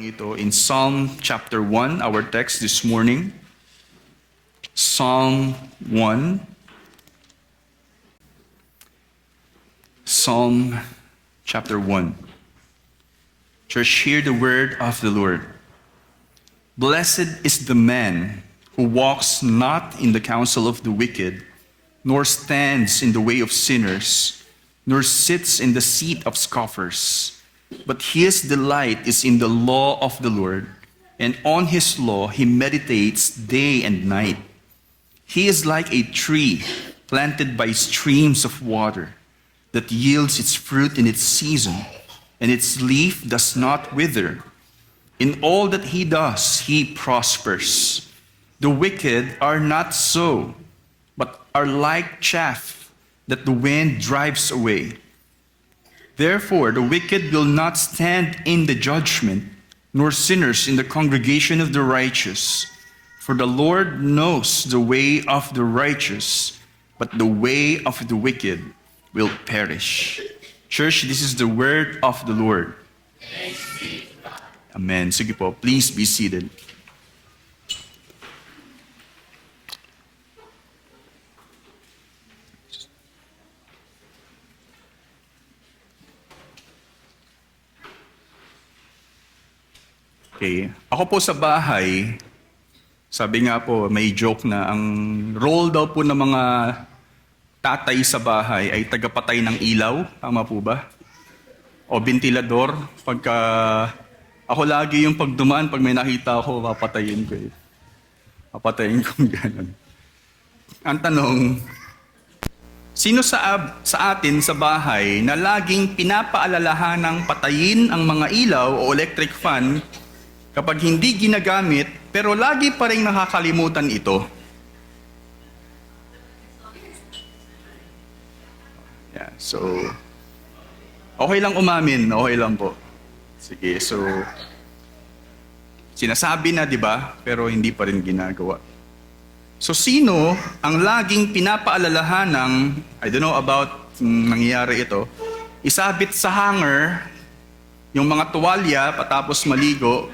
ito in Psalm chapter 1, our text this morning. Psalm 1. Psalm chapter 1. Church, hear the word of the Lord. Blessed is the man who walks not in the counsel of the wicked, nor stands in the way of sinners, nor sits in the seat of scoffers. But his delight is in the law of the Lord, and on his law he meditates day and night. He is like a tree planted by streams of water that yields its fruit in its season, and its leaf does not wither. In all that he does, he prospers. The wicked are not so, but are like chaff that the wind drives away. Therefore, the wicked will not stand in the judgment, nor sinners in the congregation of the righteous. For the Lord knows the way of the righteous, but the way of the wicked will perish. Church, this is the word of the Lord. Amen. Sige po, please be seated. Okay. Ako po sa bahay, sabi nga po, may joke na ang role daw po ng mga tatay sa bahay ay tagapatay ng ilaw. Tama po ba? O ventilador. Pagka ako lagi yung pagdumaan, pag may nakita ako, papatayin ko eh. Papatayin ko gano'n. Ang tanong, sino sa atin sa bahay na laging pinapaalalahanang patayin ang mga ilaw o electric fan kapag hindi ginagamit, pero lagi pa rin nakakalimutan ito? Yeah, so, okay lang umamin, okay lang po. Sige, so, sinasabi na, di ba? Pero hindi pa rin ginagawa. So, sino ang laging pinapaalalahan I don't know about nangyayari ito, isabit sa hanger yung mga tuwalya patapos maligo,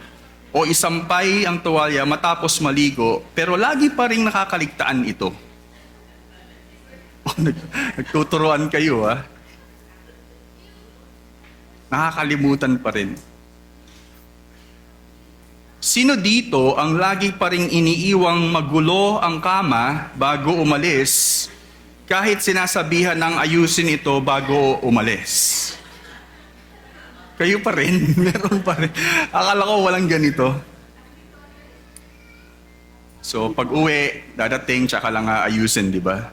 o isampay ang tuwalya matapos maligo, pero lagi pa rin nakakaligtaan ito. Nagtuturuan kayo, ha? Nakakalimutan pa rin. Sino dito ang lagi pa rin iniiwang magulo ang kama bago umalis, kahit sinasabihan ng ayusin ito bago umalis? Kayo pa rin, meron pa rin. Akala ko walang ganito. So, pag uwi, dadating, tsaka lang ayusin, di ba?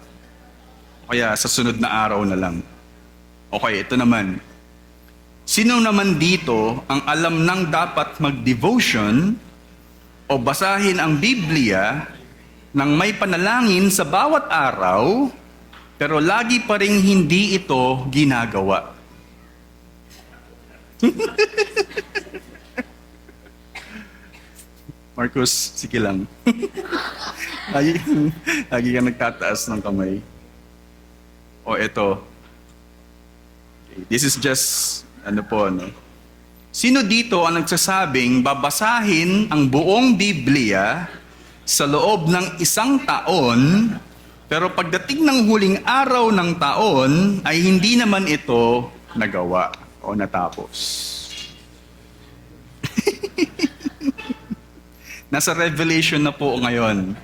Kaya sa sunod na araw na lang. Okay, ito naman. Sino naman dito ang alam ng dapat mag-devotion o basahin ang Biblia nang may panalangin sa bawat araw, pero lagi pa rin hindi ito ginagawa? Marcos, sige lang. lagi ka nagtataas ng kamay. O eto. Okay, this is just, Sino dito ang nagsasabing babasahin ang buong Biblia sa loob ng isang taon, pero pagdating ng huling araw ng taon ay hindi naman ito nagawa o natapos? Nasa Revelation na po ngayon.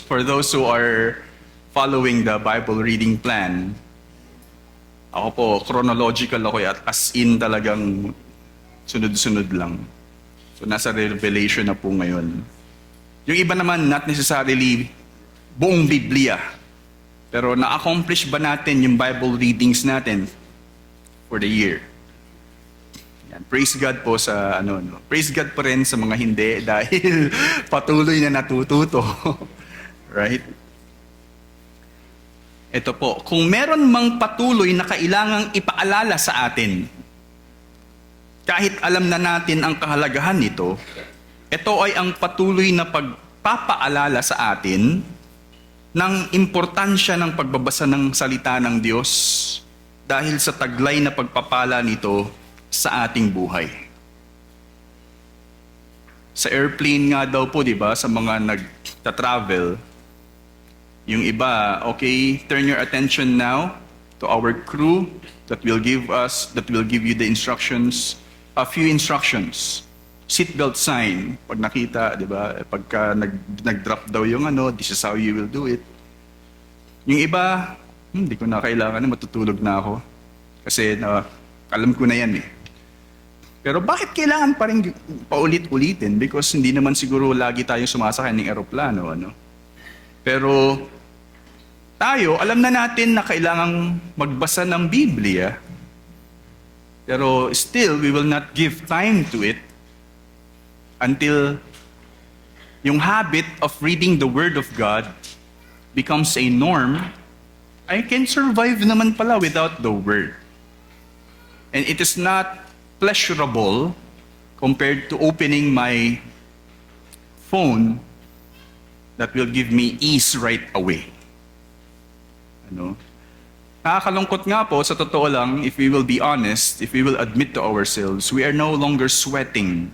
For those who are following the Bible reading plan, ako po, chronological ako at as in talagang sunod-sunod lang. So nasa Revelation na po ngayon. Yung iba naman, not necessarily buong Biblia. Pero na-accomplish ba natin yung Bible readings natin for the year? Yan. Praise God po sa Praise God pa rin sa mga hindi dahil patuloy na natututo. Right? Ito po, kung meron mang patuloy na kailangang ipaalala sa atin, kahit alam na natin ang kahalagahan nito, ito ay ang patuloy na pagpapaalala sa atin ng importansya ng pagbabasa ng salita ng Diyos dahil sa taglay na pagpapala nito sa ating buhay. Sa airplane nga daw po, di ba, sa mga nagta-travel, yung iba, okay, turn your attention now to our crew that will give you the instructions, a few instructions. Seatbelt sign, pag nakita, di ba, pagka nag-drop daw yung this is how you will do it. Yung iba, hindi ko na kailangan, matutulog na ako. Kasi alam ko na yan eh. Pero bakit kailangan pa rin paulit-ulitin? Because hindi naman siguro lagi tayong sumasakay ng eroplano, Pero tayo, alam na natin na kailangang magbasa ng Biblia. Pero still, we will not give time to it until yung habit of reading the Word of God becomes a norm. I can survive naman pala without the Word. And it is not pleasurable compared to opening my phone that will give me ease right away. Nakakalungkot nga po, sa totoo lang, if we will be honest, if we will admit to ourselves, we are no longer sweating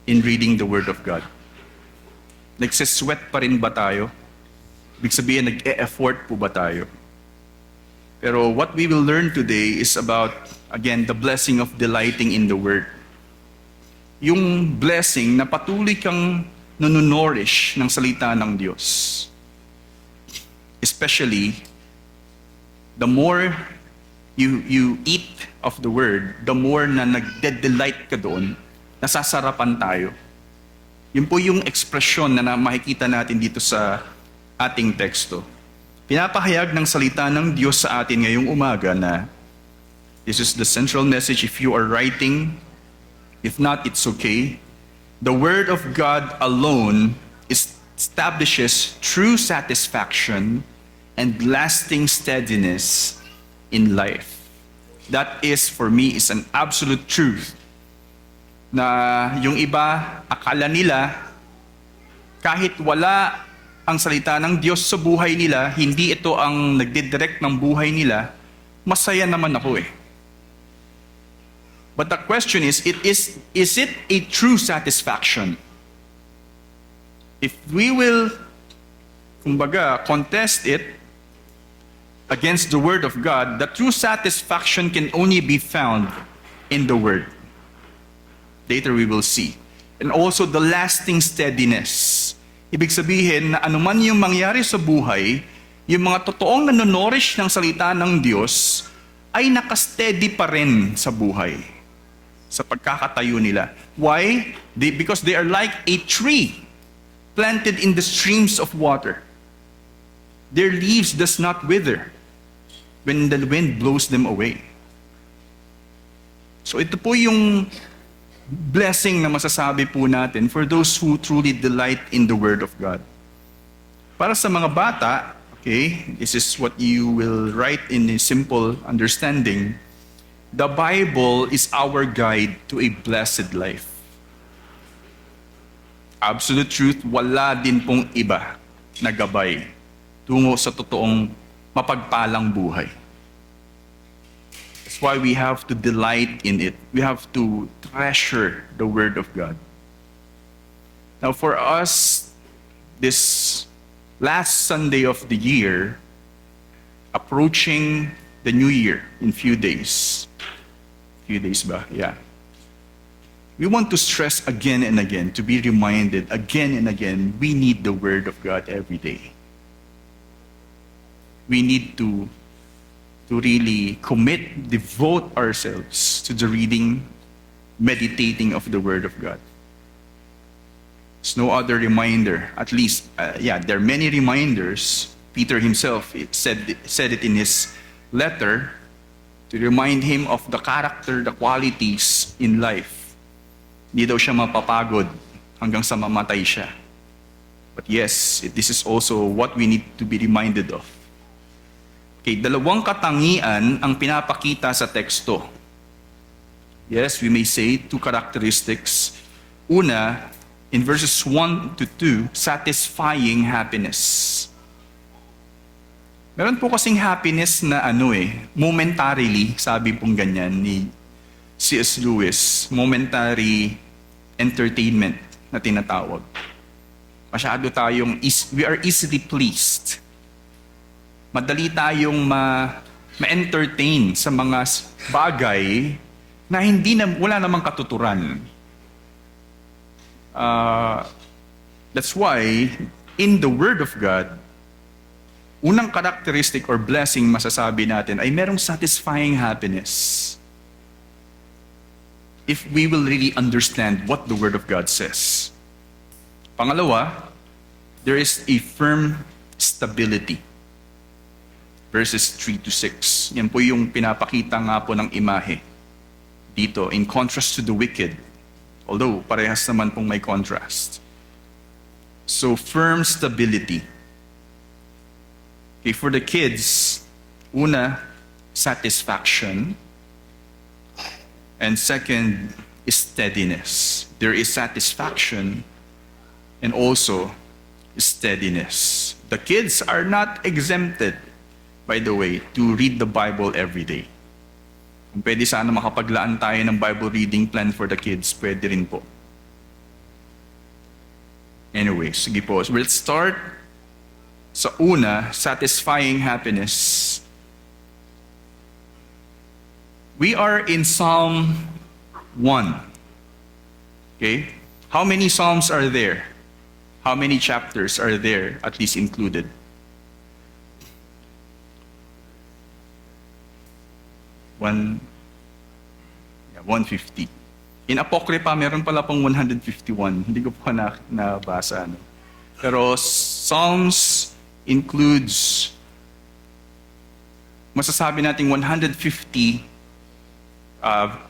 in reading the Word of God. Nagsisweat pa rin ba tayo? Ibig sabihin, nag-e-effort po ba tayo? Pero what we will learn today is about, again, the blessing of delighting in the Word. Yung blessing na patuloy kang nanonourish ng salita ng Diyos. Especially, the more you eat of the Word, the more na nagde-delight ka doon, nasasarapan tayo. Yun po yung ekspresyon na makikita natin dito sa ating teksto. Pinapahayag ng salita ng Diyos sa atin ngayong umaga na this is the central message if you are writing. If not, it's okay. The Word of God alone establishes true satisfaction and lasting steadiness in life. That is, for me, is an absolute truth. Na yung iba, akala nila, kahit wala ang salita ng Diyos sa buhay nila, hindi ito ang nagdidirect ng buhay nila, masaya naman ako eh. But the question is it a true satisfaction? If we will, kumbaga, contest it against the Word of God, the true satisfaction can only be found in the Word. Later we will see. And also the lasting steadiness. Ibig sabihin na anuman yung mangyari sa buhay, yung mga totoong nanonourish ng salita ng Diyos ay nakasteady pa rin sa buhay, sa pagkakatayo nila. Why? Because they are like a tree planted in the streams of water. Their leaves does not wither when the wind blows them away. So ito po yung blessing na masasabi po natin for those who truly delight in the Word of God. Para sa mga bata, okay, this is what you will write in a simple understanding. The Bible is our guide to a blessed life. Absolute truth, wala din pong iba na gabay tungo sa totoong mapagpalang buhay. That's why we have to delight in it. We have to treasure the Word of God. Now for us, this last Sunday of the year, approaching the New Year in few days. Few days ba? Yeah. We want to stress again and again, to be reminded again and again, we need the Word of God every day. We need to really commit, devote ourselves to the reading, meditating of the Word of God. There's no other reminder, at least, there are many reminders. Peter himself said it in his letter to remind him of the character, the qualities in life. Hindi daw siya mapapagod hanggang sa mamatay siya. But yes, this is also what we need to be reminded of. Okay, dalawang katangian ang pinapakita sa teksto. Yes, we may say two characteristics. Una, in verses 1 to 2, satisfying happiness. Meron po kasing happiness na momentarily, sabi pong ganyan ni C.S. Lewis, momentary entertainment na tinatawag. Masyado tayong, we are easily pleased. Madali tayong ma-entertain sa mga bagay na wala namang katuturan. That's why, in the Word of God, unang characteristic or blessing masasabi natin ay merong satisfying happiness. If we will really understand what the Word of God says. Pangalawa, there is a firm stability. Verses 3 to 6. Yan po yung pinapakita nga po ng imahe dito, in contrast to the wicked. Although, parehas naman pong may contrast. So, firm stability. Okay, for the kids, una, satisfaction. And second is steadiness. There is satisfaction and also steadiness. The kids are not exempted, by the way, to read the Bible every day. Kung pwede sana makapaglaan tayo ng Bible reading plan for the kids, pwede rin po. Anyway, sige po. We'll start sa una, satisfying happiness. We are in Psalm 1. Okay? How many Psalms are there? How many chapters are there, at least included? Yeah, 150. In Apocrypha, meron pala pong 151. Hindi ko pa nabasa. Pero Psalms includes, masasabi natin 150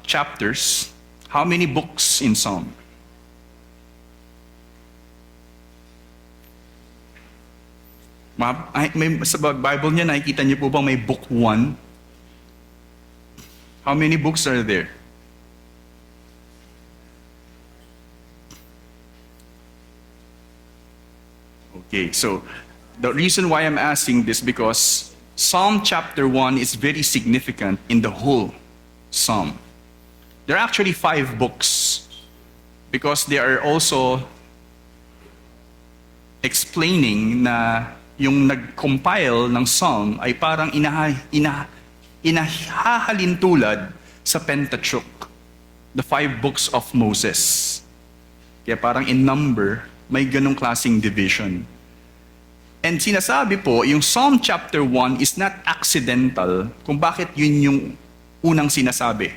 chapters. How many books in Psalm? Sa Bible niya, nakikita niyo po bang may book 1? How many books are there? Okay, so the reason why I'm asking this because Psalm chapter 1 is very significant in the whole Psalm. There are actually 5 books because they are also explaining na yung nag-compile ng Psalm ay parang inahahalin tulad sa Pentateuch, the 5 books of Moses. Kaya parang in number, may ganong klaseng division. And sinasabi po, yung Psalm chapter 1 is not accidental kung bakit yun yung unang sinasabi.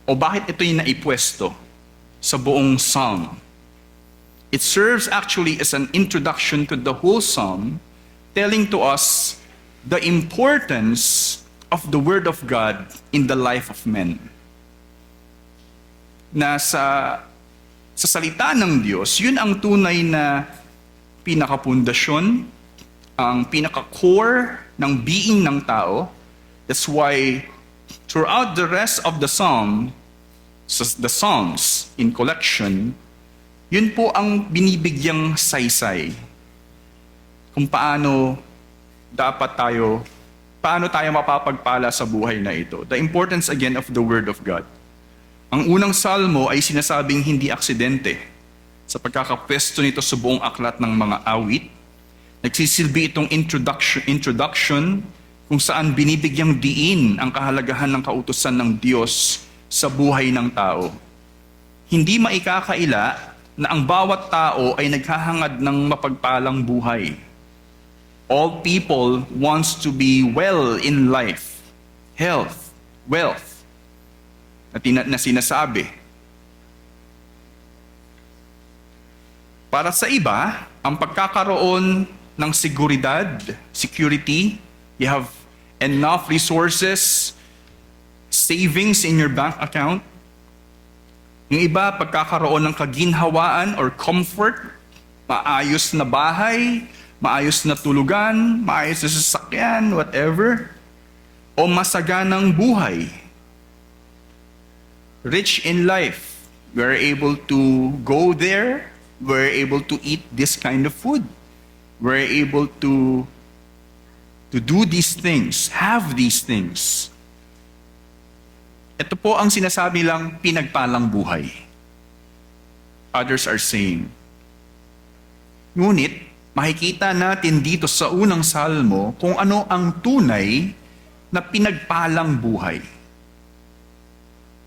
O bakit ito yung naipwesto sa buong Psalm. It serves actually as an introduction to the whole Psalm, telling to us the importance of the Word of God in the life of men. Na sa salita ng Diyos, yun ang tunay na pinakapundasyon, ang pinaka-core ng being ng tao. That's why throughout the rest of the Psalm, the Psalms in collection, yun po ang binibigyang saysay. Kung paano tayo mapapagpala sa buhay na ito. The importance again of the Word of God. Ang unang salmo ay sinasabing hindi aksidente. Sa pagkakapwesto nito sa buong aklat ng mga awit, nagsisilbi itong introduction kung saan binibigyang diin ang kahalagahan ng kautusan ng Diyos sa buhay ng tao. Hindi maikakaila na ang bawat tao ay naghahangad ng mapagpalang buhay. All people wants to be well in life, health, wealth, na sinasabi. Para sa iba, ang pagkakaroon ng security, you have enough resources, savings in your bank account. Yung iba, pagkakaroon ng kaginhawaan or comfort, maayos na bahay, maayos na tulugan, maayos na sasakyan, whatever, o masaganang buhay. Rich in life, we are able to go there, we are able to eat this kind of food, we are able to do these things, have these things. Ito po ang sinasabi lang pinagpalang buhay. others are saying. Ngunit, makikita natin dito sa unang salmo kung ano ang tunay na pinagpalang buhay.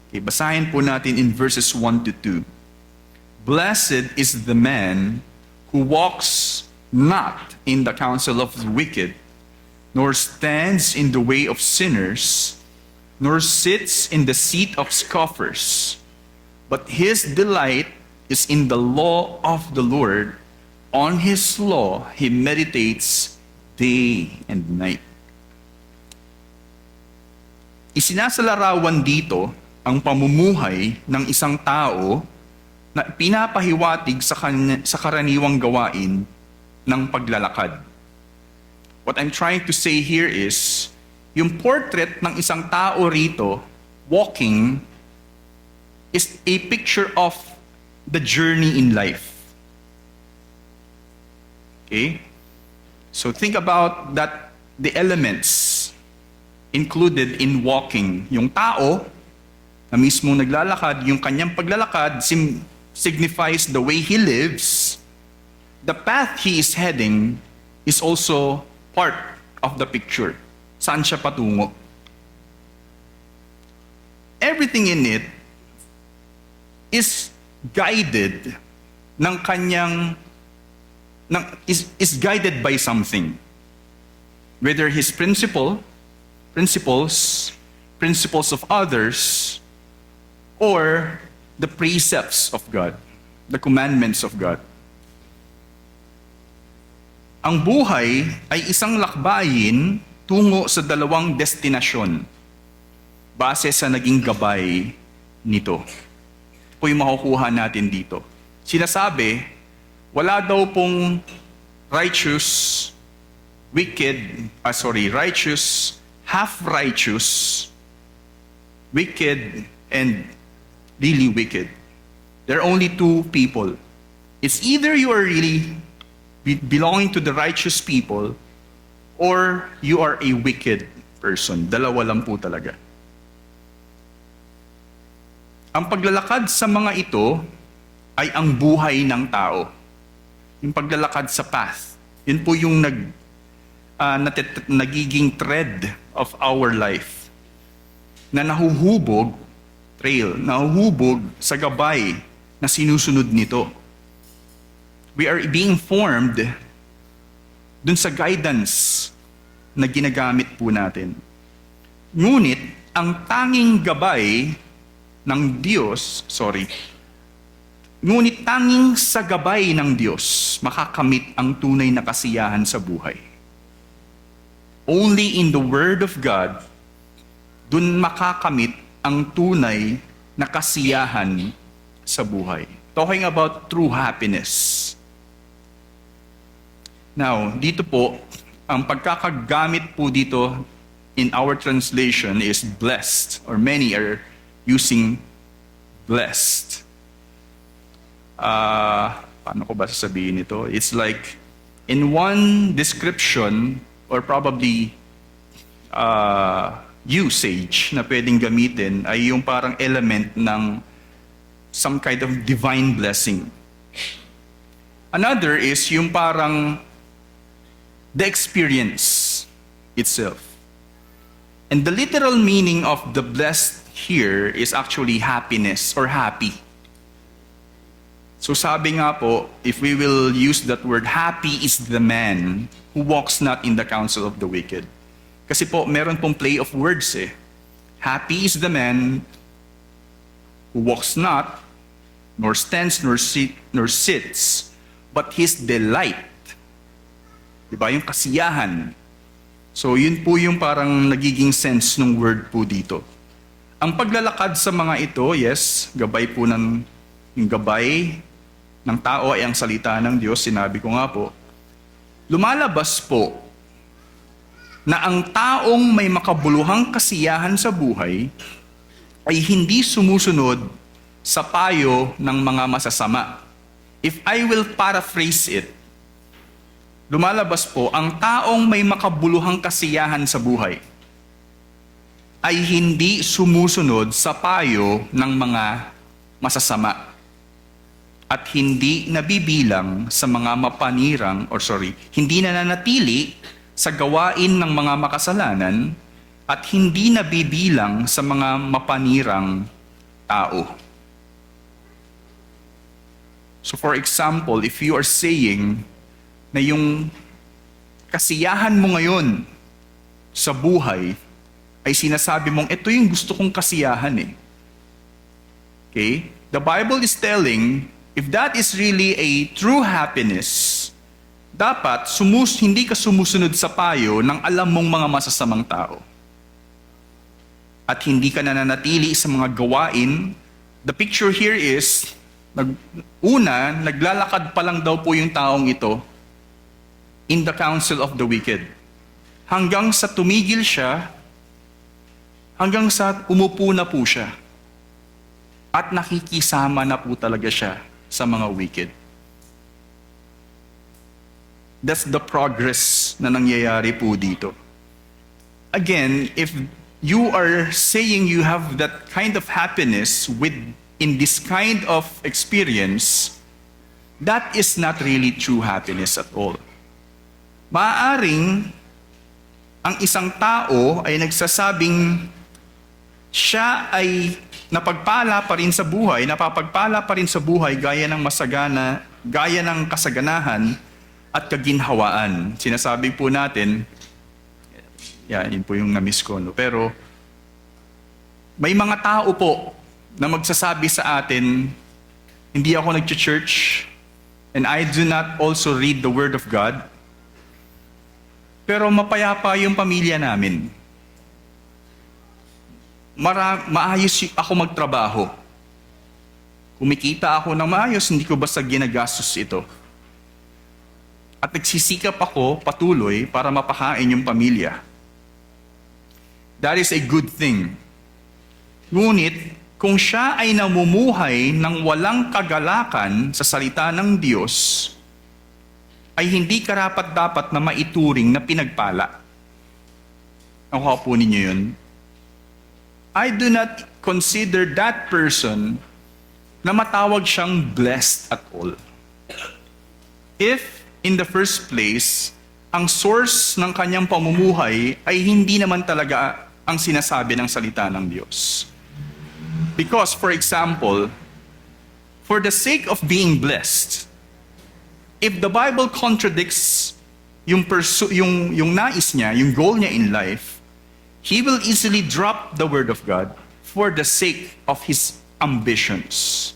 Okay, basahin po natin in verses 1 to 2. Blessed is the man who walks not in the counsel of the wicked, nor stands in the way of sinners, nor sits in the seat of scoffers. But his delight is in the law of the Lord. On his law he meditates day and night. Isinasalarawan dito ang pamumuhay ng isang tao na pinapahiwatig sa karaniwang gawain ng paglalakad. What I'm trying to say here is, yung portrait ng isang tao rito, walking, is a picture of the journey in life. Okay? So think about that, the elements included in walking. Yung tao na mismo naglalakad, yung kanyang paglalakad signifies the way he lives. The path he is heading is also part of the picture. Saan siya patungo? Everything in it is guided ng kanyang is guided by something. Whether his principles of others, or the precepts of God, the commandments of God. Ang buhay ay isang lakbayin tungo sa dalawang destinasyon base sa naging gabay nito. Ito po yung makukuha natin dito. Sinasabi, wala daw pong righteous, half-righteous, wicked, and really wicked. There are only two people. It's either you are really belonging to the righteous people or you are a wicked person. Dalawa lang po talaga. Ang paglalakad sa mga ito ay ang buhay ng tao. Yung paglalakad sa path. Yun po yung nagiging thread of our life. Na nahuhubog sa gabay na sinusunod nito. We are being formed dun sa guidance na ginagamit po natin. Ngunit, ang tanging gabay ng Diyos, ngunit tanging sa gabay ng Diyos, makakamit ang tunay na kasiyahan sa buhay. Only in the Word of God, dun makakamit ang tunay na kasiyahan sa buhay. Talking about true happiness. Now, dito po, ang pagkakagamit po dito in our translation is blessed, or many are using blessed. Paano ko ba sasabihin ito? It's like, in one description, or probably usage na pwedeng gamitin, ay yung parang element ng some kind of divine blessing. Another is yung parang the experience itself. And the literal meaning of the blessed here is actually happiness or happy. So sabi nga po, if we will use that word, happy is the man who walks not in the counsel of the wicked. Kasi po, meron pong play of words eh. Happy is the man who walks not, nor stands, nor sits, but his delight. Diba? Yung kasiyahan. So yun po yung parang nagiging sense ng word po dito. Ang paglalakad sa mga ito, yes, gabay po yung gabay ng tao ay ang salita ng Diyos, sinabi ko nga po, lumalabas po na ang taong may makabuluhang kasiyahan sa buhay ay hindi sumusunod sa payo ng mga masasama. If I will paraphrase it, lumalabas po, ang taong may makabuluhang kasiyahan sa buhay ay hindi sumusunod sa payo ng mga masasama. at hindi nabibilang sa mga hindi nananatili sa gawain ng mga makasalanan at hindi nabibilang sa mga mapanirang tao. So for example, if you are saying na yung kasiyahan mo ngayon sa buhay ay sinasabi mong, ito yung gusto kong kasiyahan eh. Okay? The Bible is telling, if that is really a true happiness, dapat hindi ka sumusunod sa payo ng alam mong mga masasamang tao. At hindi ka nananatili sa mga gawain. The picture here is, naglalakad pa lang daw po yung taong ito in the counsel of the wicked. Hanggang sa tumigil siya, hanggang sa umupo na po siya. At nakikisama na po talaga siya sa mga wicked. That's the progress na nangyayari po dito. Again, if you are saying you have that kind of happiness in this kind of experience, that is not really true happiness at all. Maaaring ang isang tao ay nagsasabing siya ay napapagpala pa rin sa buhay gaya ng kasaganahan at kaginhawaan. Sinasabi po natin, yun po yung na-miss ko. No? Pero may mga tao po na magsasabi sa atin, hindi ako nag-church and I do not also read the Word of God, pero mapayapa yung pamilya namin. Maayos ako magtrabaho. Kumikita ako ng maayos, hindi ko basta ginagastos ito. At nagsisikap ako patuloy para mapakain yung pamilya. That is a good thing. Ngunit, kung siya ay namumuhay ng walang kagalakan sa salita ng Diyos, ay hindi karapat-dapat na maituring na pinagpala. Nakuha po ninyo yun? I do not consider that person na matawag siyang blessed at all. If, in the first place, ang source ng kanyang pamumuhay ay hindi naman talaga ang sinasabi ng salita ng Diyos. Because, for example, for the sake of being blessed, if the Bible contradicts yung nais niya, yung goal niya in life, he will easily drop the Word of God for the sake of his ambitions.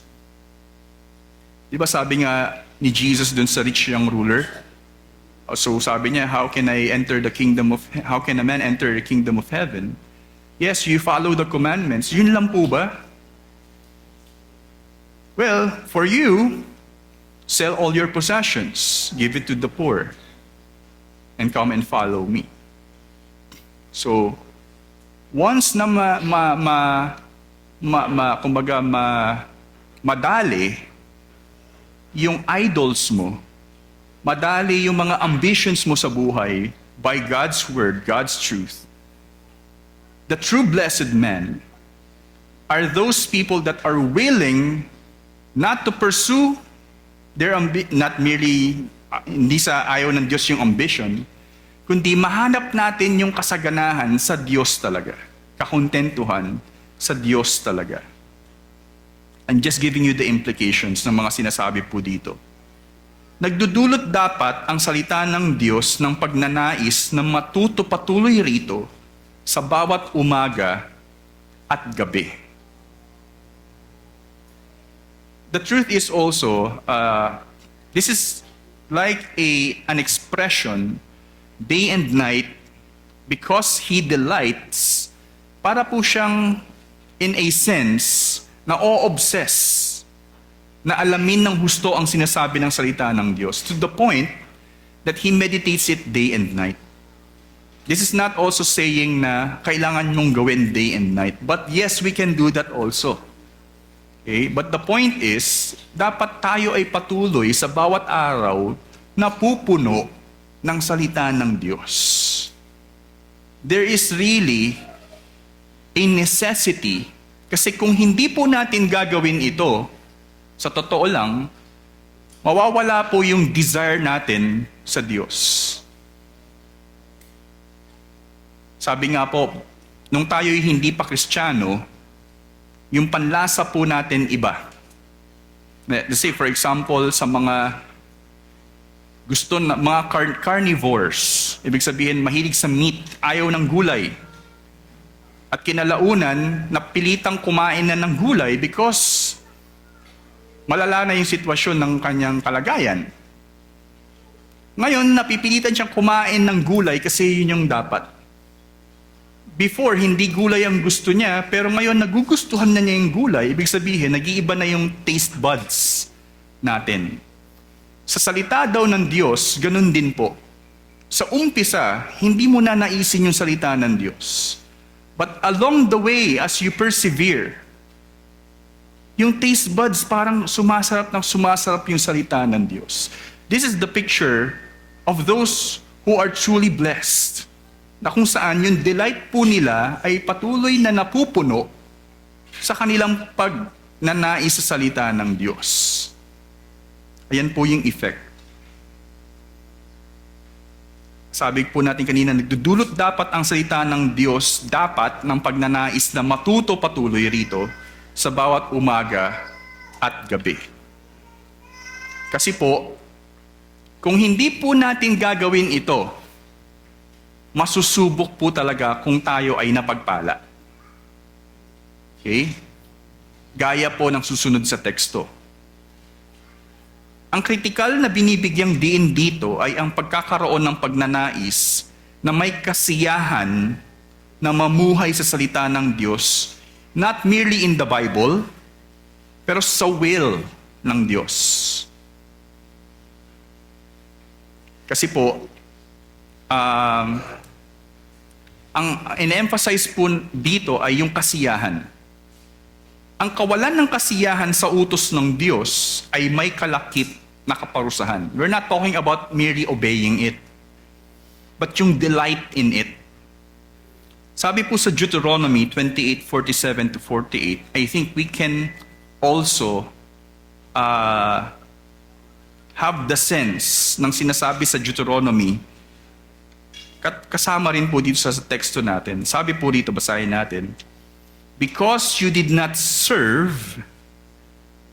Di ba sabi nga ni Jesus dun sa rich young ruler? So sabi niya, how can a man enter the kingdom of heaven? Yes, you follow the commandments. Yun lang po ba? Well, for you, sell all your possessions, give it to the poor, and come and follow me. So, once na madali yung idols mo, madali yung mga ambitions mo sa buhay by God's word, God's truth, the true blessed men are those people that are willing not to pursue not merely, hindi sa ayaw ng Diyos yung ambition, kundi mahanap natin yung kasaganahan sa Diyos talaga. Kakontentuhan sa Diyos talaga. I'm just giving you the implications ng mga sinasabi po dito. Nagdudulot dapat ang salita ng Diyos ng pagnanais na matuto patuloy rito sa bawat umaga at gabi. The truth is also, this is like an expression, day and night, because He delights, para po siyang, in a sense, na o-obsess, na alamin ng husto ang sinasabi ng salita ng Diyos, to the point that He meditates it day and night. This is not also saying na kailangan mong gawin day and night, but yes, we can do that also. Okay? But the point is, dapat tayo ay patuloy sa bawat araw na pupuno ng salita ng Diyos. There is really a necessity, kasi kung hindi po natin gagawin ito, sa totoo lang, mawawala po yung desire natin sa Diyos. Sabi nga po, nung tayo'y hindi pa Kristiyano, yung panlasa po natin iba. Let's say, for example, sa mga carnivores, ibig sabihin, mahilig sa meat, ayaw ng gulay. At kinalaunan, napilitang kumain na ng gulay because malala na yung sitwasyon ng kanyang kalagayan. Ngayon, napipilitan siyang kumain ng gulay kasi yun yung dapat. Before, hindi gulay ang gusto niya, pero ngayon nagugustuhan na niya yung gulay. Ibig sabihin, nag-iiba na yung taste buds natin. Sa salita daw ng Diyos, ganun din po. Sa umpisa, hindi mo na naisin yung salita ng Diyos. But along the way, as you persevere, yung taste buds parang sumasarap yung salita ng Diyos. This is the picture of those who are truly blessed. Na kung saan yung delight po nila ay patuloy na napupuno sa kanilang pagnanais sa salita ng Diyos. Ayan po yung effect. Sabi po natin kanina, nagdudulot dapat ang salita ng Diyos, dapat ng pagnanais na matuto patuloy rito sa bawat umaga at gabi. Kasi po, kung hindi po natin gagawin ito, masusubok po talaga kung tayo ay napagpala. Okay? Gaya po ng susunod sa teksto. Ang kritikal na binibigyang diin dito ay ang pagkakaroon ng pagnanais na may kasiyahan na mamuhay sa salita ng Diyos, not merely in the Bible, pero sa will ng Diyos. Kasi po, ang in-emphasize po dito ay yung kasiyahan. Ang kawalan ng kasiyahan sa utos ng Diyos ay may kalakip na kaparusahan. We're not talking about merely obeying it, but yung delight in it. Sabi po sa Deuteronomy 28:47-48, I think we can also have the sense ng sinasabi sa Deuteronomy, kasama rin po dito sa teksto natin. Sabi po dito, basahin natin, because you did not serve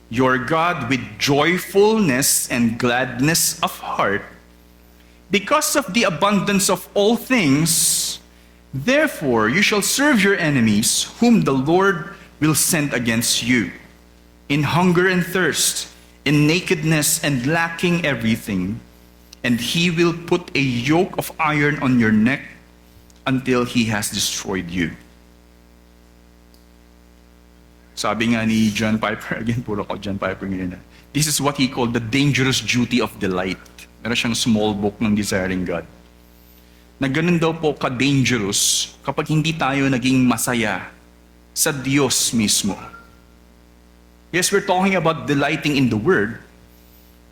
your God with joyfulness and gladness of heart, because of the abundance of all things, therefore you shall serve your enemies, whom the Lord will send against you, in hunger and thirst, in nakedness and lacking everything, and he will put a yoke of iron on your neck until he has destroyed you. Sabi nga ni John Piper, again, puro ko John Piper ngayon. This is what he called the dangerous duty of delight. Meron siyang small book ng Desiring God. Na ganun daw po ka-dangerous kapag hindi tayo naging masaya sa Diyos mismo. Yes, we're talking about delighting in the Word,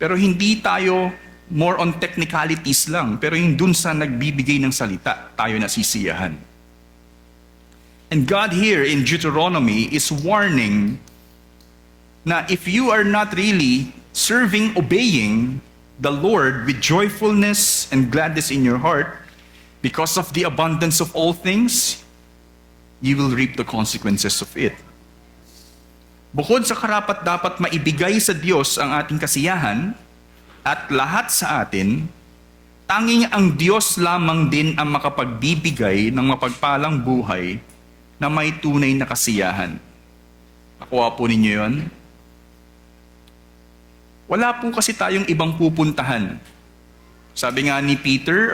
pero hindi tayo more on technicalities lang, pero yung dun sa nagbibigay ng salita, tayo nasisiyahan. And God here in Deuteronomy is warning na if you are not really serving, obeying the Lord with joyfulness and gladness in your heart, because of the abundance of all things, you will reap the consequences of it. Bukod sa karapat dapat maibigay sa Diyos ang ating kasiyahan, at lahat sa atin, tanging ang Diyos lamang din ang makapagbibigay ng mapagpalang buhay na may tunay na kasiyahan. Nakuha po ninyo yun? Wala po kasi tayong ibang pupuntahan. Sabi nga ni Peter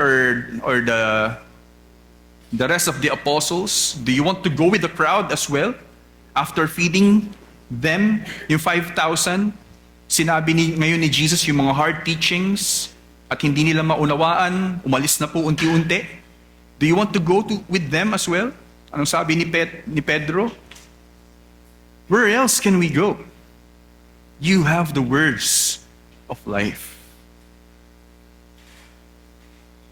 or the rest of the apostles, do you want to go with the crowd as well? After feeding them, yung 5,000, sinabi ngayon ni Jesus yung mga hard teachings at hindi nila maunawaan, umalis na po unti-unti. Do you want to go with them as well? Anong sabi ni Pedro? Where else can we go? You have the words of life.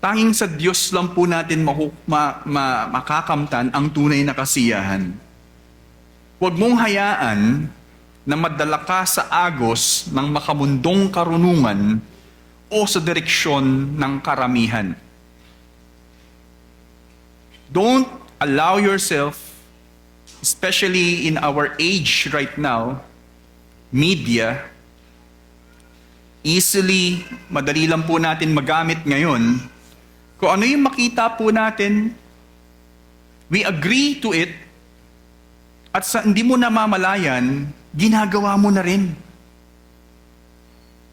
Tanging sa Diyos lang po natin makakamtan ang tunay na kasiyahan. Huwag mong hayaan na madala ka sa agos ng makamundong karunungan o sa direksyon ng karamihan. Don't allow yourself, especially in our age right now, media, easily, madali lang po natin magamit ngayon. Kung ano yung makita po natin, we agree to it, at sa hindi mo namamalayan, ginagawa mo na rin.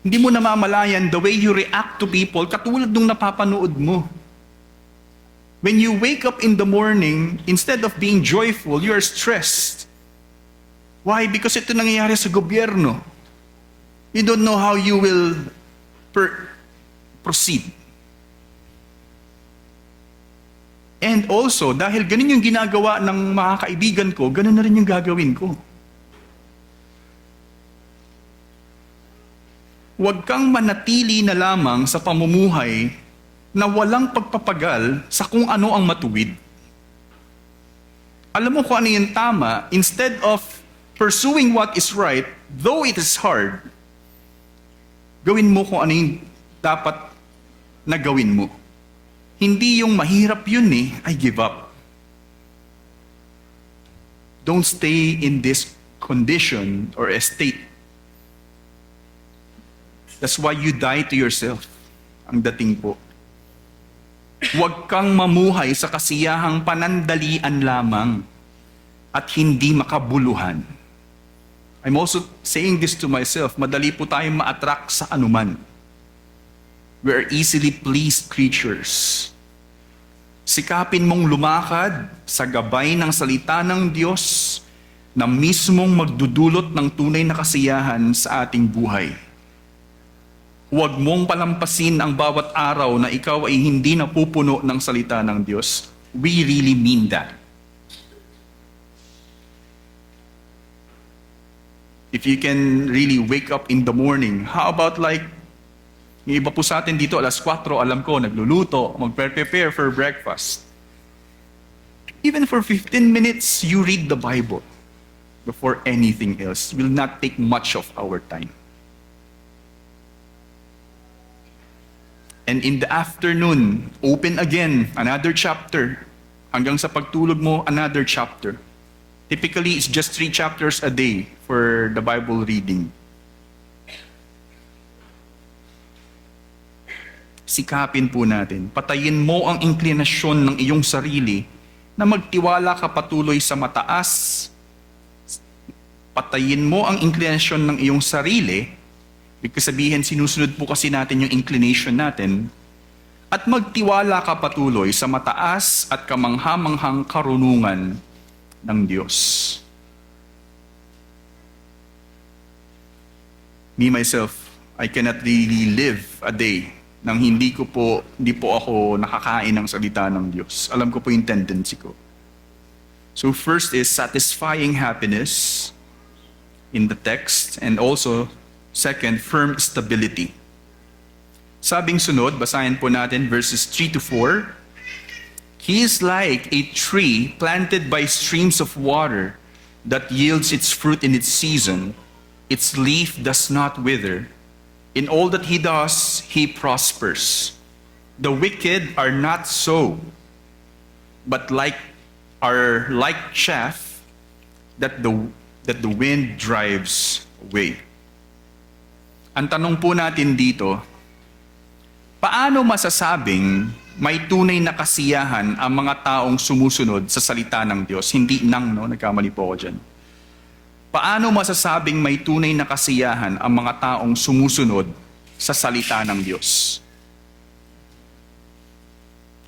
Hindi mo namamalayan the way you react to people, katulad nung napapanood mo. When you wake up in the morning, instead of being joyful, you are stressed. Why? Because ito nangyayari sa gobyerno. You don't know how you will proceed. And also, dahil ganun yung ginagawa ng mga kaibigan ko, ganun na rin yung gagawin ko. Huwag kang manatili na lamang sa pamumuhay na walang pagpapagal sa kung ano ang matuwid. Alam mo kung ano yung tama, instead of pursuing what is right, though it is hard, gawin mo kung ano yung dapat na gawin mo. Hindi yung mahirap yun I give up. Don't stay in this condition or state. That's why you die to yourself. Ang dating po. Huwag kang mamuhay sa kasiyahang panandalian lamang at hindi makabuluhan. I'm also saying this to myself, madali po tayong ma-attract sa anuman. We are easily pleased creatures. Sikapin mong lumakad sa gabay ng salita ng Diyos na mismong magdudulot ng tunay na kasiyahan sa ating buhay. Huwag mong palampasin ang bawat araw na ikaw ay hindi napupuno ng salita ng Diyos. We really mean that. If you can really wake up in the morning, how about like, yung iba po sa atin dito, alas 4, alam ko, nagluluto, mag-prepare for breakfast. Even for 15 minutes, you read the Bible before anything else. It will not take much of our time. And in the afternoon, open again, another chapter. Hanggang sa pagtulog mo, another chapter. Typically, it's just 3 chapters a day for the Bible reading. Sikapin po natin. Patayin mo ang inklinasyon ng iyong sarili na magtiwala ka patuloy sa mataas. Patayin mo ang inklinasyon ng iyong sarili, ibig sabihin, sinusunod po kasi natin yung inclination natin, at magtiwala ka patuloy sa mataas at kamanghamanghang karunungan ng Diyos. Me, myself, I cannot really live a day nang hindi po ako nakakain ng salita ng Diyos. Alam ko po yung tendency ko. So first is satisfying happiness in the text, and also second, firm stability. Sabing sunod, basahin po natin verses 3 to 4. He is like a tree planted by streams of water that yields its fruit in its season. Its leaf does not wither. In all that he does, he prospers. The wicked are not so, but are like chaff that the wind drives away. Ang tanong po natin dito, paano masasabing may tunay na kasiyahan ang mga taong sumusunod sa salita ng Diyos? Hindi nagkamali po ako dyan. Paano masasabing may tunay na kasiyahan ang mga taong sumusunod sa salita ng Diyos?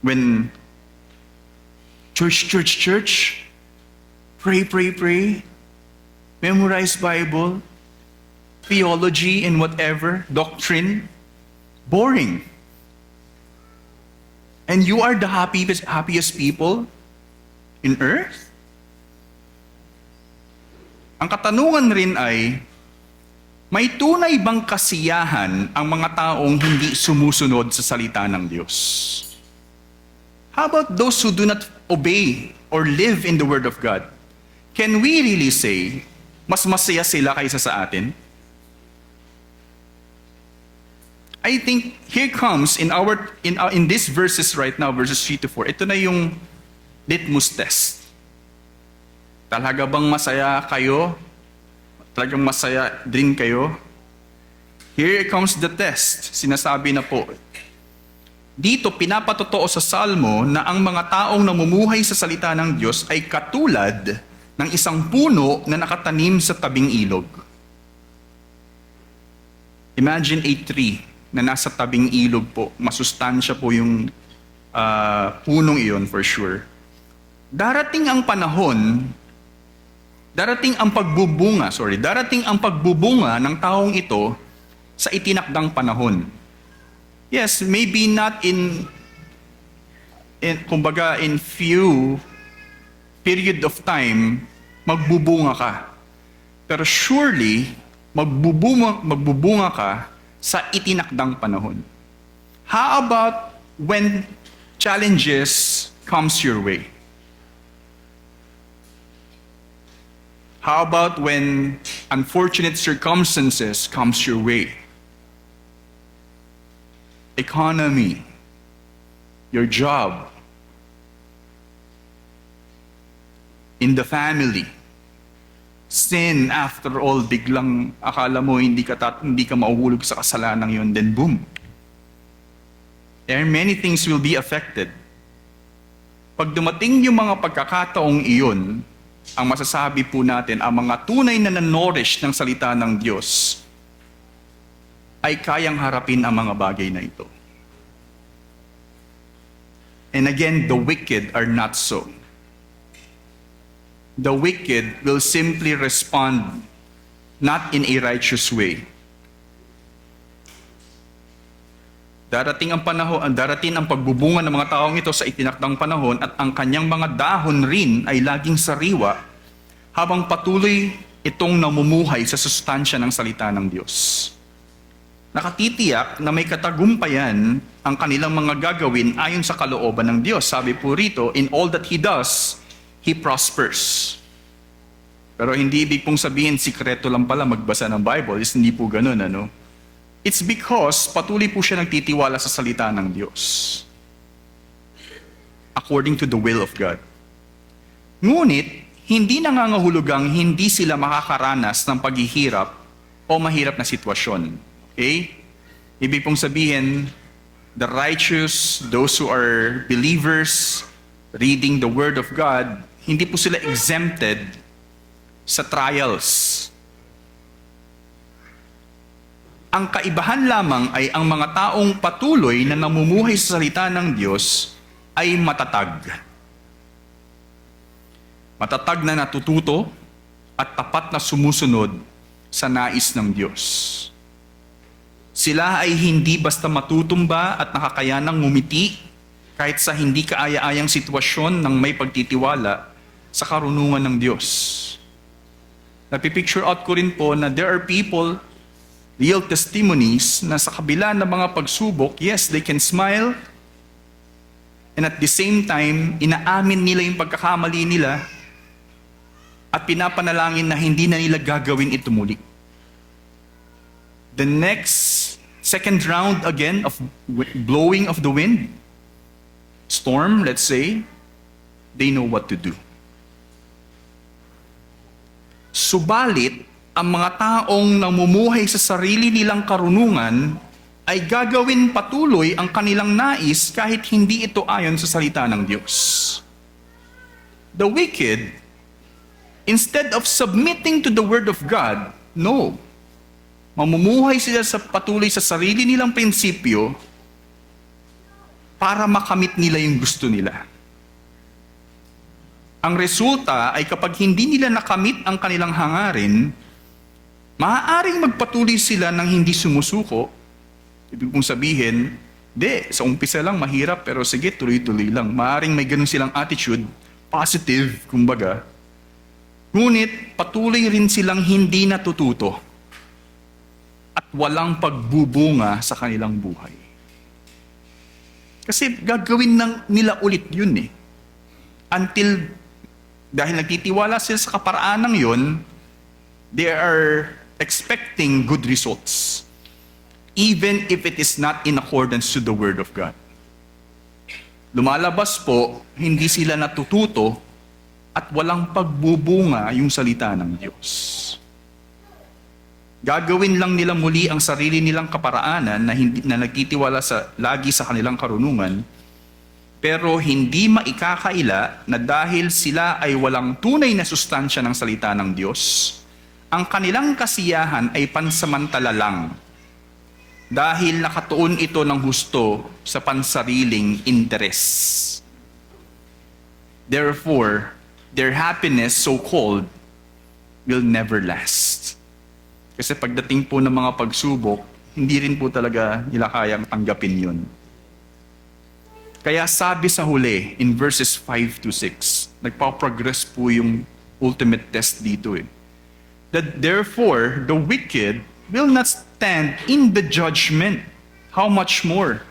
When church, pray, memorize Bible, theology and whatever, doctrine, boring. And you are the happiest people in earth? Ang katanungan rin ay, may tunay bang kasiyahan ang mga taong hindi sumusunod sa salita ng Diyos? How about those who do not obey or live in the Word of God? Can we really say mas masaya sila kaysa sa atin? I think here comes in these verses right now, verses 3 to 4. Ito na yung litmus test. Talaga bang masaya kayo? Talagang masaya din kayo? Here comes the test. Sinasabi na po. Dito pinapatotoo sa Salmo na ang mga taong namumuhay sa salita ng Diyos ay katulad ng isang puno na nakatanim sa tabing ilog. Imagine a tree na nasa tabing ilog po. Masustansya po yung punong iyon for sure. Darating ang pagbubunga ng taong ito sa itinakdang panahon. Yes, maybe not in few period of time magbubunga ka. Pero surely magbubunga ka sa itinakdang panahon. How about when challenges comes your way? How about when unfortunate circumstances comes your way? Economy, your job, in the family, sin, after all, biglang akala mo hindi ka mauhulog sa kasalanan yun, then boom. There are many things will be affected. Pag dumating yung mga pagkakataong iyon, ang masasabi po natin, ang mga tunay na nanorish ng salita ng Diyos, ay kayang harapin ang mga bagay na ito. And again, the wicked are not so. The wicked will simply respond not in a righteous way. Darating ang pagbubunga ng mga taong ito sa itinakdang panahon at ang kanyang mga dahon rin ay laging sariwa habang patuloy itong namumuhay sa sustansya ng salita ng Diyos. Nakatitiyak na may katagumpayan ang kanilang mga gagawin ayon sa kalooban ng Diyos. Sabi po rito, in all that He does, He prospers. Pero hindi ibig pong sabihin, sikreto lang pala magbasa ng Bible. Hindi po ganun, ano? It's because patuloy po siya nagtitiwala sa salita ng Diyos. According to the will of God. Ngunit, hindi nangangahulugang hindi sila makakaranas ng paghihirap o mahirap na sitwasyon. Okay? Ibig pong sabihin, the righteous, those who are believers, reading the Word of God, hindi po sila exempted sa trials. Ang kaibahan lamang ay ang mga taong patuloy na namumuhay sa salita ng Diyos ay matatag. Matatag na natututo at tapat na sumusunod sa nais ng Diyos. Sila ay hindi basta matutumba at nakakayanang ngumiti kahit sa hindi kaaya-ayang sitwasyon ng may pagtitiwala sa karunungan ng Diyos. Napipicture out ko rin po na there are people, real testimonies, na sa kabila ng mga pagsubok, yes, they can smile, and at the same time, inaamin nila yung pagkakamali nila at pinapanalangin na hindi na nila gagawin ito muli. The second round again of blowing of the wind, storm, let's say, they know what to do. Subalit, ang mga taong namumuhay sa sarili nilang karunungan ay gagawin patuloy ang kanilang nais kahit hindi ito ayon sa salita ng Diyos. The wicked, instead of submitting to the Word of God, no. Mamumuhay sila patuloy sa sarili nilang prinsipyo para makamit nila yung gusto nila. Ang resulta ay kapag hindi nila nakamit ang kanilang hangarin, maaaring magpatuloy sila ng hindi sumusuko. Ibig kong sabihin, sa umpisa lang mahirap pero sige, tuloy-tuloy lang. Maaaring may ganun silang attitude, positive, kumbaga. Ngunit patuloy rin silang hindi natututo at walang pagbubunga sa kanilang buhay. Kasi gagawin nila ulit yun eh. Until, dahil nagtitiwala sila sa kaparaanan yun, They are expecting good results, even if it is not in accordance to the Word of God. Lumalabas po, hindi sila natututo at walang pagbubunga yung salita ng Diyos. Gagawin lang nila muli ang sarili nilang kaparaanan na nagtitiwala lagi sa kanilang karunungan, pero hindi maikakaila na dahil sila ay walang tunay na sustansya ng salita ng Diyos, ang kanilang kasiyahan ay pansamantala lang dahil nakatuon ito ng husto sa pansariling interes. Therefore, their happiness, so-called, will never last. Kasi pagdating po ng mga pagsubok, hindi rin po talaga nila kayang tanggapin yun. Kaya sabi sa huli, in verses 5 to 6, nagpa-progress po yung ultimate test dito that therefore, the wicked will not stand in the judgment. How much more?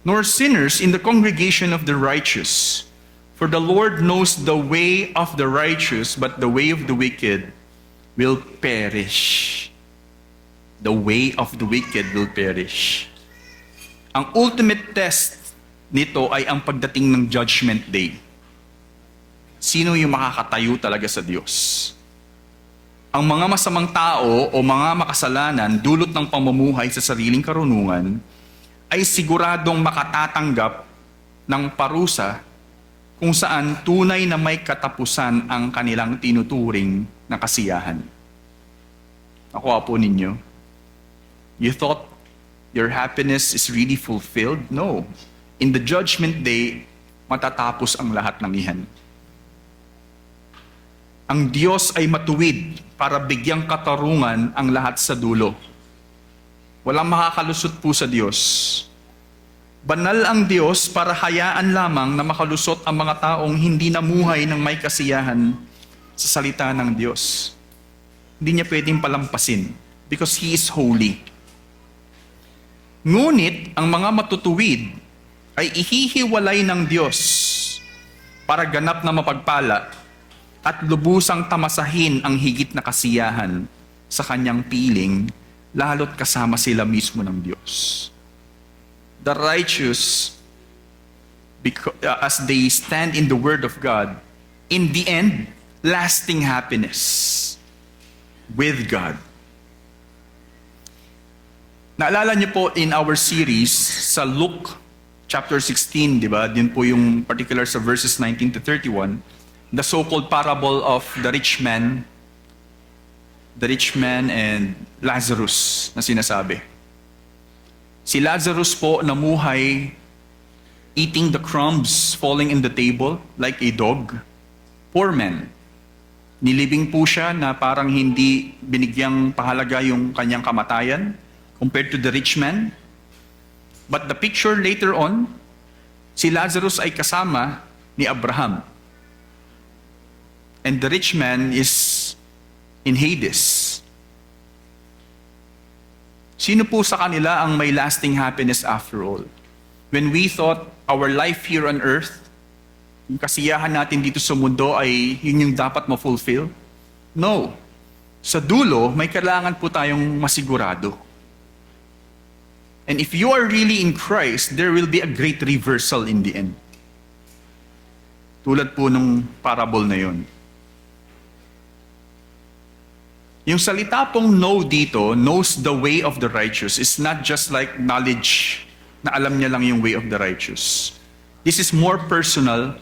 Nor sinners in the congregation of the righteous. For the Lord knows the way of the righteous, but the way of the wicked will perish. The way of the wicked will perish. Ang ultimate test nito ay ang pagdating ng judgment day. Sino yung makakatayo talaga sa Diyos? Ang mga masamang tao o mga makasalanan dulot ng pamumuhay sa sariling karunungan ay siguradong makatatanggap ng parusa kung saan tunay na may katapusan ang kanilang tinuturing na kasiyahan. Nakuha po ninyo? You thought your happiness is really fulfilled? No. In the judgment day, matatapos ang lahat ng iyan. Ang Diyos ay matuwid para bigyang katarungan ang lahat sa dulo. Walang makakalusot po sa Diyos. Banal ang Diyos para hayaan lamang na makalusot ang mga taong hindi namuhay ng may kasiyahan sa salita ng Diyos. Hindi niya pwedeng palampasin because He is holy. Ngunit ang mga matutuwid ay ihihiwalay ng Diyos para ganap na mapagpala at lubusang tamasahin ang higit na kasiyahan sa kanyang piling, lalo't kasama sila mismo ng Diyos. The righteous, as they stand in the Word of God, in the end, lasting happiness with God. Naalala niyo po in our series sa Luke chapter 16, di ba? Din po yung particular sa verses 19 to 31, the so-called parable of the rich man and Lazarus na sinasabi. Si Lazarus po namuhay eating the crumbs falling in the table like a dog. Poor man. Nilibing po siya na parang hindi binigyang pahalaga yung kanyang kamatayan compared to the rich man. But the picture later on, si Lazarus ay kasama ni Abraham. And the rich man is in Hades. Sino po sa kanila ang may lasting happiness after all? When we thought our life here on earth, yung kasiyahan natin dito sa mundo ay yun yung dapat ma-fulfill? No. Sa dulo, may kailangan po tayong masigurado. And if you are really in Christ, there will be a great reversal in the end. Tulad po nung parable na yun. Yung salita pong know dito, knows the way of the righteous, is not just like knowledge na alam niya lang yung way of the righteous. This is more personal,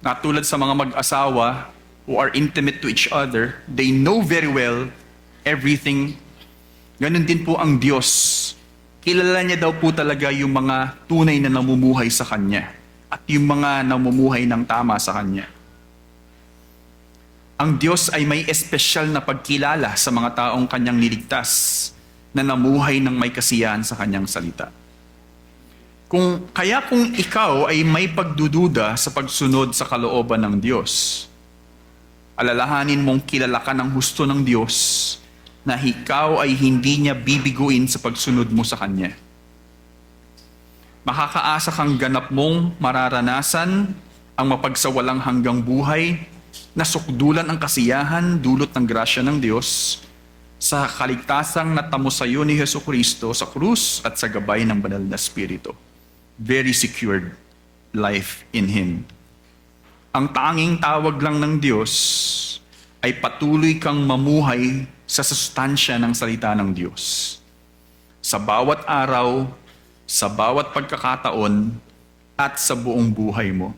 na tulad sa mga mag-asawa who are intimate to each other, they know very well everything. Ganon din po ang Diyos. Kilala niya daw po talaga yung mga tunay na namumuhay sa Kanya at yung mga namumuhay ng tama sa Kanya. Ang Diyos ay may espesyal na pagkilala sa mga taong Kanyang niligtas na namuhay ng may kasiyahan sa Kanyang salita. Kung ikaw ay may pagdududa sa pagsunod sa kalooban ng Diyos, alalahanin mong kilala ka ng husto ng Diyos na ikaw ay hindi niya bibiguin sa pagsunod mo sa Kanya. Makakaasa kang ganap mong mararanasan ang mapagsawalang hanggang buhay nasukdulan ang kasiyahan, dulot ng grasya ng Diyos, sa kaligtasang natamo sa iyo ni Jesucristo sa krus at sa gabay ng banal na Espiritu. Very secured life in Him. Ang tanging tawag lang ng Diyos ay patuloy kang mamuhay sa sustansya ng salita ng Diyos. Sa bawat araw, sa bawat pagkakataon, at sa buong buhay mo.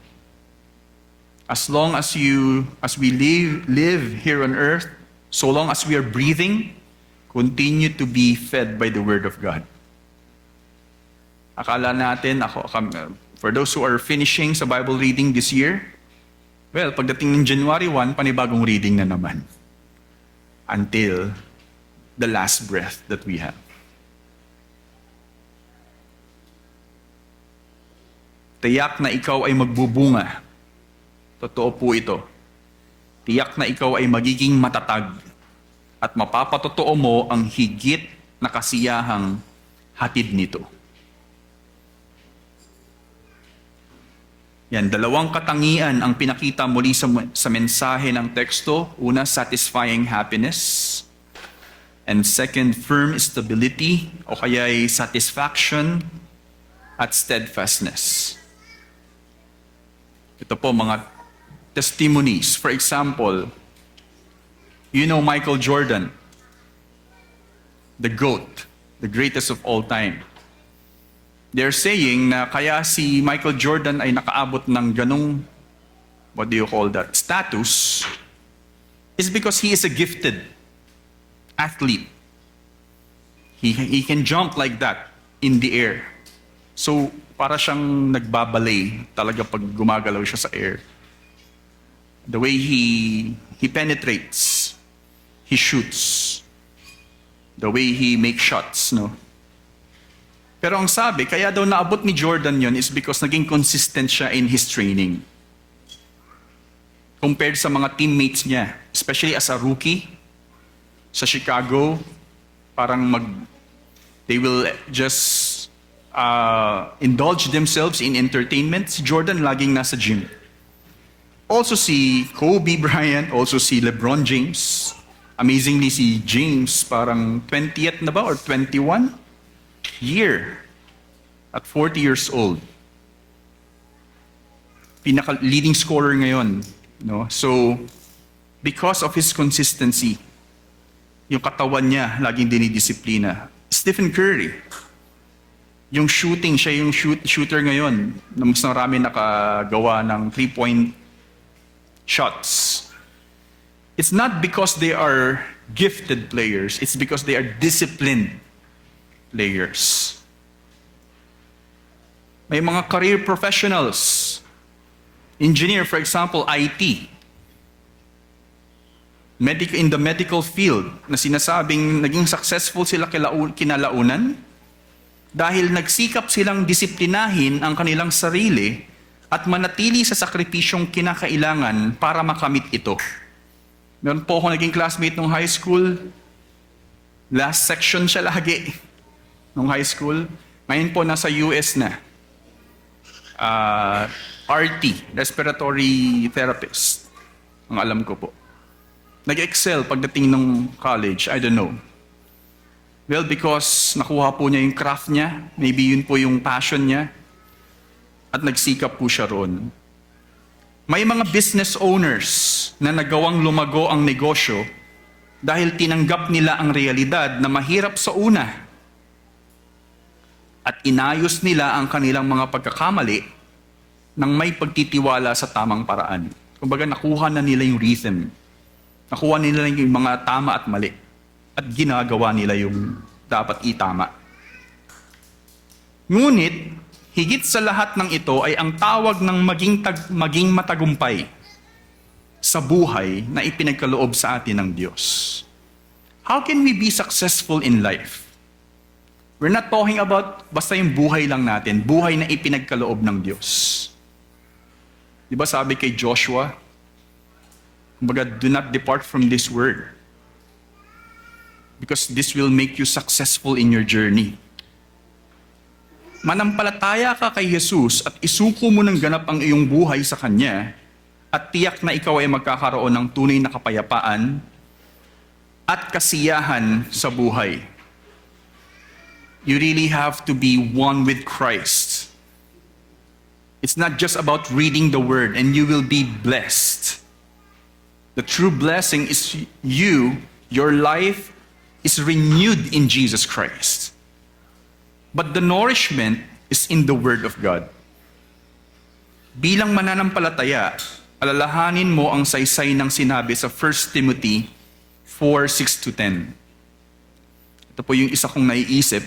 As long as we live here on earth, so long as we are breathing, continue to be fed by the Word of God. Akala natin, for those who are finishing sa Bible reading this year, well, pagdating ng January 1, panibagong reading na naman. Until the last breath that we have. Tiyak na ikaw ay magbubunga. Totoo po ito. Tiyak na ikaw ay magiging matatag at mapapatotoo mo ang higit na kasiyahang hatid nito. Yan, dalawang katangian ang pinakita muli sa mensahe ng teksto. Una, satisfying happiness. And second, firm stability o kaya'y satisfaction at steadfastness. Ito po mga testimonies. For example, you know Michael Jordan, the GOAT, the greatest of all time. They're saying na kaya si Michael Jordan ay nakaabot ng ganong, what do you call that, status, is because he is a gifted athlete. He can jump like that in the air. So, para siyang nagbabalay talaga pag gumagalaw siya sa air. The way he penetrates, he shoots, the way he makes shots, no? Pero ang sabi, kaya daw naabot ni Jordan yon is because naging consistent siya in his training. Compared sa mga teammates niya, especially as a rookie, sa Chicago, parang they will just indulge themselves in entertainment. Si Jordan laging nasa gym. Also si Kobe Bryant, also si LeBron James. Amazingly, si James, parang 20th na ba or 21? Year at 40 years old. Pinaka-leading scorer ngayon. No? So, because of his consistency, yung katawan niya laging dinidisiplina. Stephen Curry, yung shooting, siya yung shooter ngayon na mas marami nakagawa ng 3-point shots. It's not because they are gifted players, it's because they are disciplined players. May mga career professionals, engineer, for example, IT, in the medical field, na sinasabing naging successful sila kinalaunan dahil nagsikap silang disiplinahin ang kanilang sarili at manatili sa sakripisyong kinakailangan para makamit ito. Meron po ako naging classmate nung high school, last section siya lagi nung high school. Ngayon po nasa US na. RT, respiratory therapist, ang alam ko po. Nag-excel pagdating ng college, I don't know. Well, because nakuha po niya yung craft niya, maybe yun po yung passion niya, at nagsikap po siya roon. May mga business owners na nagawang lumago ang negosyo dahil tinanggap nila ang realidad na mahirap sa una at inayos nila ang kanilang mga pagkakamali nang may pagtitiwala sa tamang paraan. Kumbaga, nakuha na nila yung rhythm. Nakuha nila yung mga tama at mali. At ginagawa nila yung dapat itama. Ngunit, higit sa lahat ng ito ay ang tawag ng maging matagumpay sa buhay na ipinagkaloob sa atin ng Diyos. How can we be successful in life? We're not talking about basta yung buhay lang natin, buhay na ipinagkaloob ng Diyos. Di ba sabi kay Joshua, kumbaga, do not depart from this word because this will make you successful in your journey. Manampalataya ka kay Jesus at isuko mo ng ganap ang iyong buhay sa Kanya, at tiyak na ikaw ay magkakaroon ng tunay na kapayapaan at kasiyahan sa buhay. You really have to be one with Christ. It's not just about reading the word and you will be blessed. The true blessing is your life is renewed in Jesus Christ. But the nourishment is in the Word of God. Bilang mananampalataya, alalahanin mo ang saysay ng sinabi sa 1 Timothy 4:6-10. Ito po yung isa kong naiisip.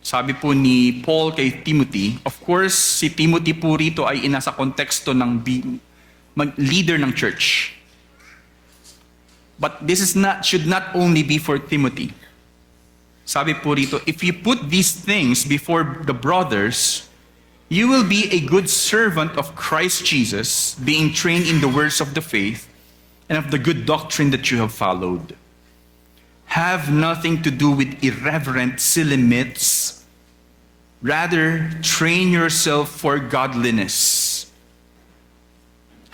Sabi po ni Paul kay Timothy, of course, si Timothy po rito ay inasa konteksto ng leader ng church. But this should not only be for Timothy. Sabi po rito, if you put these things before the brothers, you will be a good servant of Christ Jesus, being trained in the words of the faith and of the good doctrine that you have followed. Have nothing to do with irreverent, silly myths. Rather, train yourself for godliness.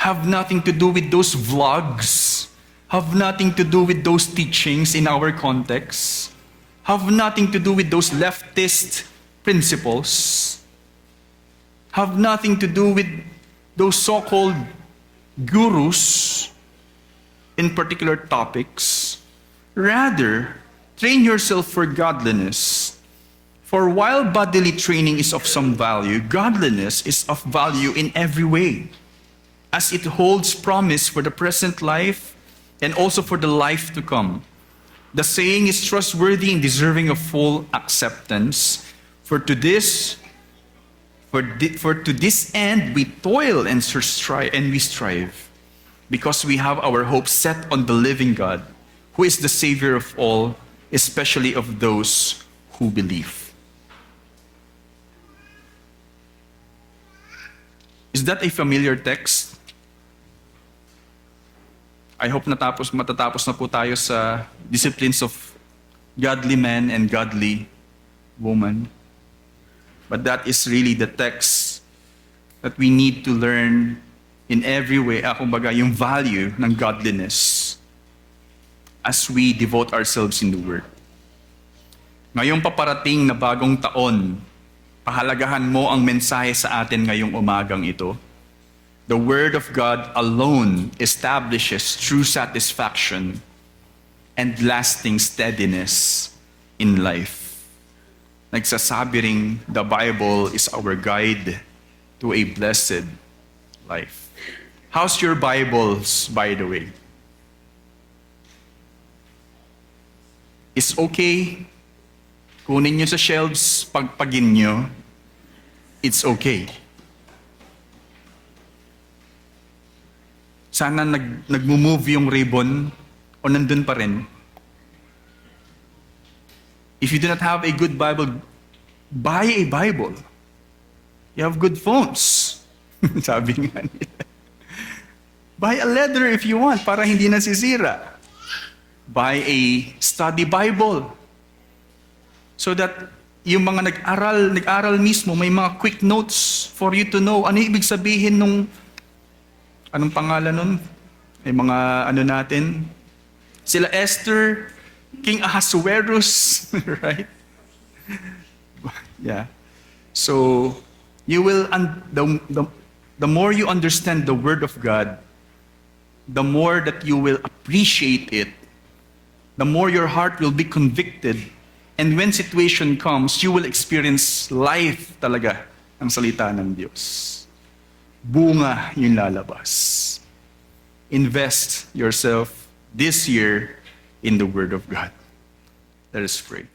Have nothing to do with those vlogs. Have nothing to do with those teachings in our context. Have nothing to do with those leftist principles. Have nothing to do with those so-called gurus in particular topics. Rather, train yourself for godliness. For while bodily training is of some value, godliness is of value in every way, as it holds promise for the present life and also for the life to come. The saying is trustworthy and deserving of full acceptance. For to this end we toil and we strive, because we have our hope set on the living God, who is the Savior of all, especially of those who believe. Is that a familiar text? I hope matatapos na po tayo sa disciplines of godly man and godly woman. But that is really the text that we need to learn in every way, kumbaga, yung value ng godliness as we devote ourselves in the Word. Ngayong paparating na bagong taon, pahalagahan mo ang mensahe sa atin ngayong umagang ito. The Word of God alone establishes true satisfaction and lasting steadiness in life. Nagsasabi ring the Bible is our guide to a blessed life. How's your Bibles, by the way? It's okay. Kunin nyo sa shelves, pagpagin nyo. It's okay. Sana nag-move yung ribbon o nandun pa rin. If you do not have a good Bible, buy a Bible. You have good phones. Sabi nga nila. Buy a leather if you want para hindi nasisira. Buy a study Bible. So that yung mga nag-aral mismo, may mga quick notes for you to know. Ano ibig sabihin nung anong pangalan nun? May mga natin. Sila Esther, King Ahasuerus, right? Yeah. So, you will, the more you understand the Word of God, the more that you will appreciate it, the more your heart will be convicted, and when situation comes, you will experience life talaga ang salita ng Diyos. Bunga yung lalabas. Invest yourself this year in the Word of God. Let us pray.